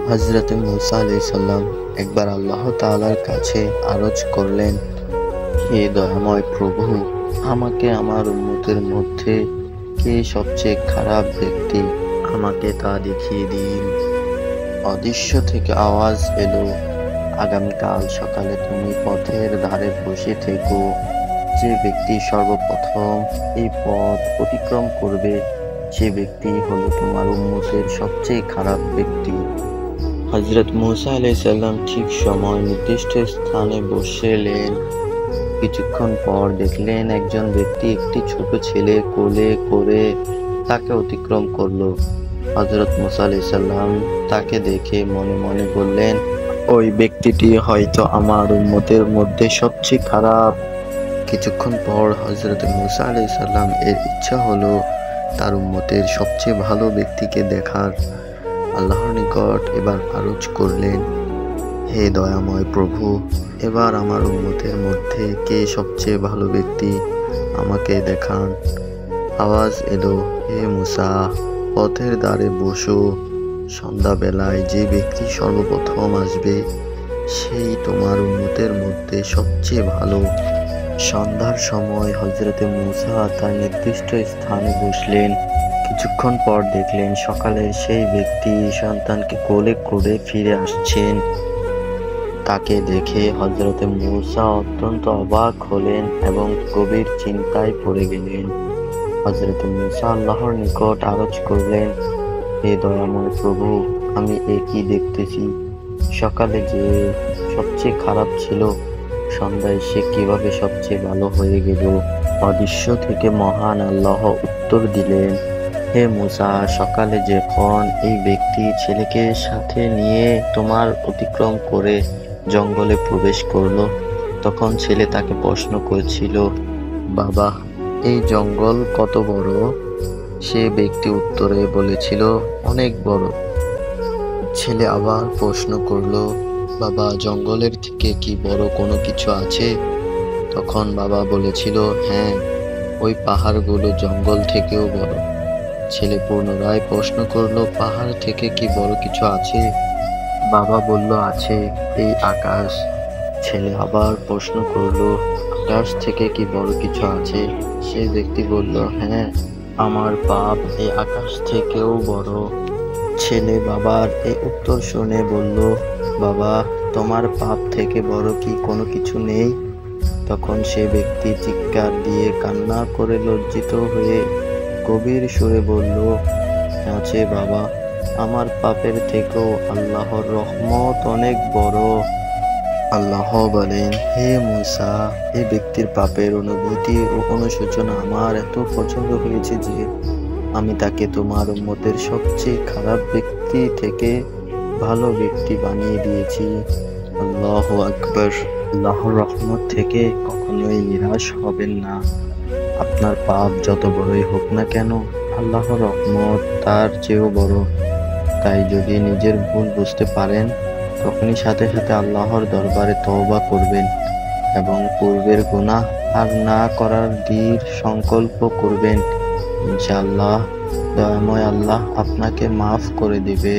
হযরত মুসা আলাইহিস সালাম একবার আল্লাহ তাআলার কাছে আরজ করলেন, হে দয়াময় প্রভু, আমাকে আমার উম্মতের মধ্যে কে সবচেয়ে খারাপ ব্যক্তি, আমাকে তা দেখিয়ে দিন। অদৃশ্য থেকে আওয়াজ এলো, আগামীকাল সকালে তুমি পথের ধারে বসে থেকো। যে ব্যক্তি সর্বপ্রথম এই পথ অতিক্রম করবে সে ব্যক্তি হলো তোমার উম্মতের সবচেয়ে খারাপ ব্যক্তি। হযরত মুসা আলাইহিস সালাম ঠিক সময় নির্দিষ্ট স্থানে বসলেন। কিছুক্ষণ পর দেখলেন একজন ব্যক্তি একটি ছোট ছেলে কোলে করে তাকে অতিক্রম করলো। হযরত মুসা আলাইহিস সালাম তাকে দেখে মনে মনে বললেন, ওই ব্যক্তিটি হয়তো আমার উম্মতের মধ্যে সবচেয়ে খারাপ। কিছুক্ষণ পর হযরত মুসা আলাইহিস সালাম এর ইচ্ছা হলো তার উম্মতের সবচেয়ে ভালো ব্যক্তিকে দেখার। আল্লাহর নিকট এবার আরজ করলেন, হে দয়াময় প্রভু, এবার আমার উম্মতের মধ্যে কে সবচেয়ে ভালো ব্যক্তি, আমাকে দেখান। আওয়াজ এলো, হে মুসা, পথের ধারে বসো। সন্ধ্যাবেলায় যে ব্যক্তি সর্বপ্রথম আসবে সেই তোমার উম্মতের মধ্যে সবচেয়ে ভালো। সন্ধ্যার সময় হযরত মুসা তার নির্দিষ্ট স্থানে বসলেন। কিছুক্ষণ পর দেখলেন সকালের সেই ব্যক্তি সন্তানকে কোলে করে ফিরে আসছেন। তাকে দেখে হযরত মুসা অত্যন্ত অবাক হলেন এবং গভীর চিন্তায় পড়ে গেলেন। হযরত মুসা আল্লাহর নিকট আরজ করলেন, হে দয়াময় প্রভু, আমি এ কি দেখতেছি? সকালে যে সবচেয়ে খারাপ ছিল সন্ধ্যায় সে কিভাবে সবচেয়ে ভালো হয়ে গেল? অদৃশ্য থেকে মহান আল্লাহ উত্তর দিলেন, হে মুসা, সকালে যখন এই ব্যক্তি ছেলেকে সাথে নিয়ে তোমার অতিক্রম করে জঙ্গলে প্রবেশ করলো তখন ছেলে তাকে প্রশ্ন করেছিল, বাবা, এই জঙ্গল কত বড়? সে ব্যক্তি উত্তরে বলেছিল, অনেক বড়। ছেলে আবার প্রশ্ন করলো, বাবা, জঙ্গলের থেকে কি বড় কোনো কিছু আছে? তখন বাবা বলেছিল, হ্যাঁ, ওই পাহাড়গুলো জঙ্গল থেকেও বড়। ছেলে পুনরায় প্রশ্ন করলো, পাহাড় থেকে কি বড় কিছু আছে? বাবা বলল, আছে, এই আকাশ। ছেলে আবার প্রশ্ন করলো, আকাশ থেকে কি বড় কিছু আছে? সে ব্যক্তি বলল, হ্যাঁ, আমার পাপ এই আকাশ থেকেও বড়। ছেলে বাবার এই উত্তর শুনে বলল, বাবা, তোমার পাপ থেকে বড় কি কোনো কিছু নেই? তখন সে ব্যক্তি চিৎকার দিয়ে কান্না করে লজ্জিত হয়ে গভীর সুরে বলল, আছে বাবা, আমার পাপের থেকেও আল্লাহর রহমত অনেক বড়। আল্লাহ বলেন, হে মুসা, এই ব্যক্তির পাপের অনুভূতি ও অনুশোচনা আমার এত পছন্দ হয়েছে যে আমি তাকে তোমার উম্মতের সবচেয়ে খারাপ ব্যক্তি থেকে ভালো ব্যক্তি বানিয়ে দিয়েছি। আল্লাহু আকবার। আল্লাহর রহমত থেকে কখনোই নিরাশ হবেন না। আপনার পাপ যত বড়ই হোক না কেন, আল্লাহর রহমত তার চেয়েও বড়। তাই যদি নিজের ভুল বুঝতে পারেন তখনই সাথে সাথে আল্লাহর দরবারে তওবা করবেন এবং পূর্বের গুনাহ আর না করার দৃঢ় সংকল্প করবেন। ইনশাআল্লাহ দয়াময় আল্লাহ আপনাকে মাফ করে দিবে।